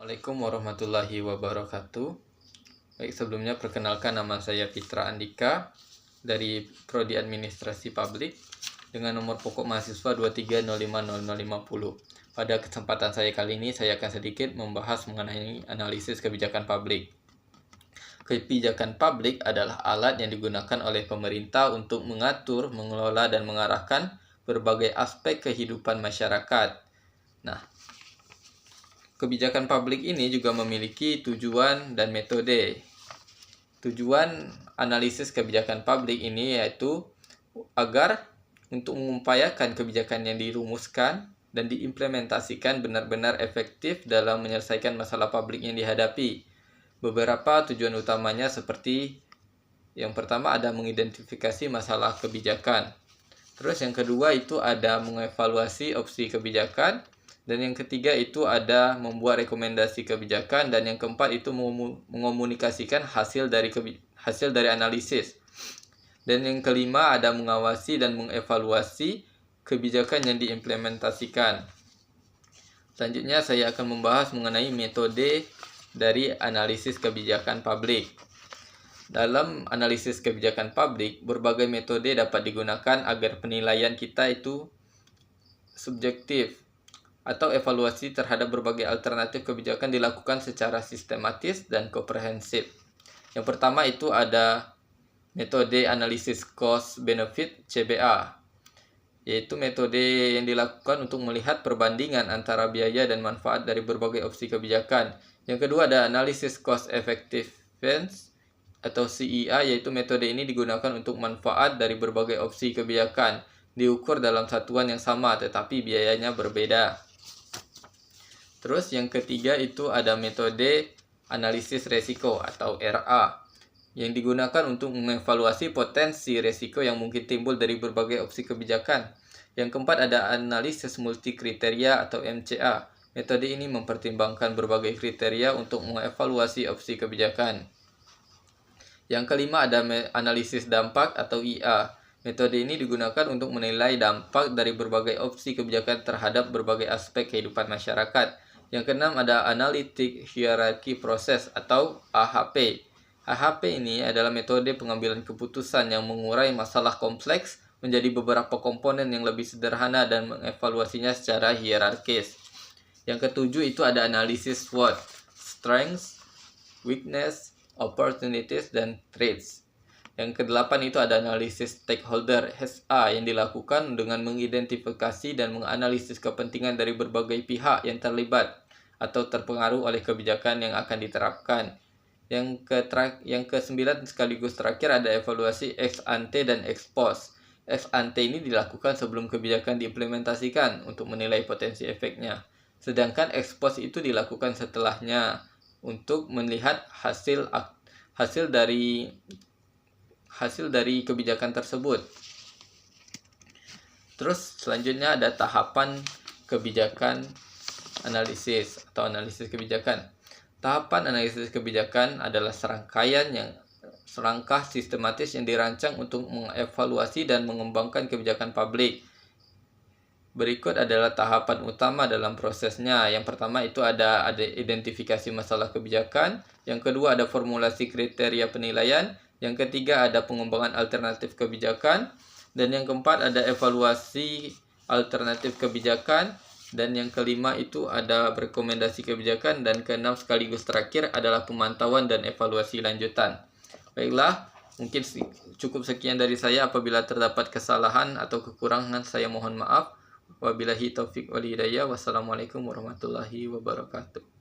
Assalamualaikum warahmatullahi wabarakatuh. Baik, sebelumnya perkenalkan, nama saya Fitra Andika dari Prodi Administrasi Publik dengan nomor pokok mahasiswa 23050050. Pada kesempatan saya kali ini, saya akan sedikit membahas mengenai analisis kebijakan publik. Kebijakan publik adalah alat yang digunakan oleh pemerintah untuk mengatur, mengelola, dan mengarahkan berbagai aspek kehidupan masyarakat. Nah, kebijakan publik ini juga memiliki tujuan dan metode. Tujuan analisis kebijakan publik ini yaitu agar untuk mengupayakan kebijakan yang dirumuskan dan diimplementasikan benar-benar efektif dalam menyelesaikan masalah publik yang dihadapi. Beberapa tujuan utamanya seperti yang pertama ada mengidentifikasi masalah kebijakan. Terus yang kedua itu ada mengevaluasi opsi kebijakan. Dan yang ketiga itu ada membuat rekomendasi kebijakan, dan yang keempat itu mengomunikasikan hasil dari analisis. Dan yang kelima ada mengawasi dan mengevaluasi kebijakan yang diimplementasikan. Selanjutnya saya akan membahas mengenai metode dari analisis kebijakan publik. Dalam analisis kebijakan publik, berbagai metode dapat digunakan agar penilaian kita itu subjektif, atau evaluasi terhadap berbagai alternatif kebijakan dilakukan secara sistematis dan komprehensif. Yang pertama itu ada metode analisis cost benefit CBA, yaitu metode yang dilakukan untuk melihat perbandingan antara biaya dan manfaat dari berbagai opsi kebijakan. Yang kedua ada analisis cost effectiveness atau CEA, yaitu metode ini digunakan untuk manfaat dari berbagai opsi kebijakan diukur dalam satuan yang sama tetapi biayanya berbeda. Terus yang ketiga itu ada metode analisis resiko atau RA, yang digunakan untuk mengevaluasi potensi resiko yang mungkin timbul dari berbagai opsi kebijakan. Yang keempat ada analisis multi kriteria atau MCA. Metode ini mempertimbangkan berbagai kriteria untuk mengevaluasi opsi kebijakan. Yang kelima ada analisis dampak atau IA. Metode ini digunakan untuk menilai dampak dari berbagai opsi kebijakan terhadap berbagai aspek kehidupan masyarakat. Yang keenam ada Analytic Hierarchy Process atau AHP. AHP ini adalah metode pengambilan keputusan yang mengurai masalah kompleks menjadi beberapa komponen yang lebih sederhana dan mengevaluasinya secara hierarkis. Yang ketujuh itu ada analisis SWOT, Strengths, Weakness, Opportunities, dan Threats. Yang kedelapan itu ada analisis stakeholder SA, yang dilakukan dengan mengidentifikasi dan menganalisis kepentingan dari berbagai pihak yang terlibat atau terpengaruh oleh kebijakan yang akan diterapkan. Yang kesembilan sekaligus terakhir ada evaluasi ex ante dan ex post. Ex ante ini dilakukan sebelum kebijakan diimplementasikan untuk menilai potensi efeknya. Sedangkan ex post itu dilakukan setelahnya untuk melihat hasil dari kebijakan tersebut. Terus selanjutnya ada tahapan kebijakan analisis atau analisis kebijakan. Tahapan analisis kebijakan adalah serangkah sistematis yang dirancang untuk mengevaluasi dan mengembangkan kebijakan publik. Berikut adalah tahapan utama dalam prosesnya. Yang pertama itu ada identifikasi masalah kebijakan. Yang kedua ada formulasi kriteria penilaian. Yang ketiga ada pengembangan alternatif kebijakan. Dan yang keempat ada evaluasi alternatif kebijakan. Dan yang kelima itu ada rekomendasi kebijakan. Dan keenam sekaligus terakhir adalah pemantauan dan evaluasi lanjutan. Baiklah, mungkin cukup sekian dari saya. Apabila terdapat kesalahan atau kekurangan, saya mohon maaf. Wabillahi taufik wal hidayah. Wassalamualaikum warahmatullahi wabarakatuh.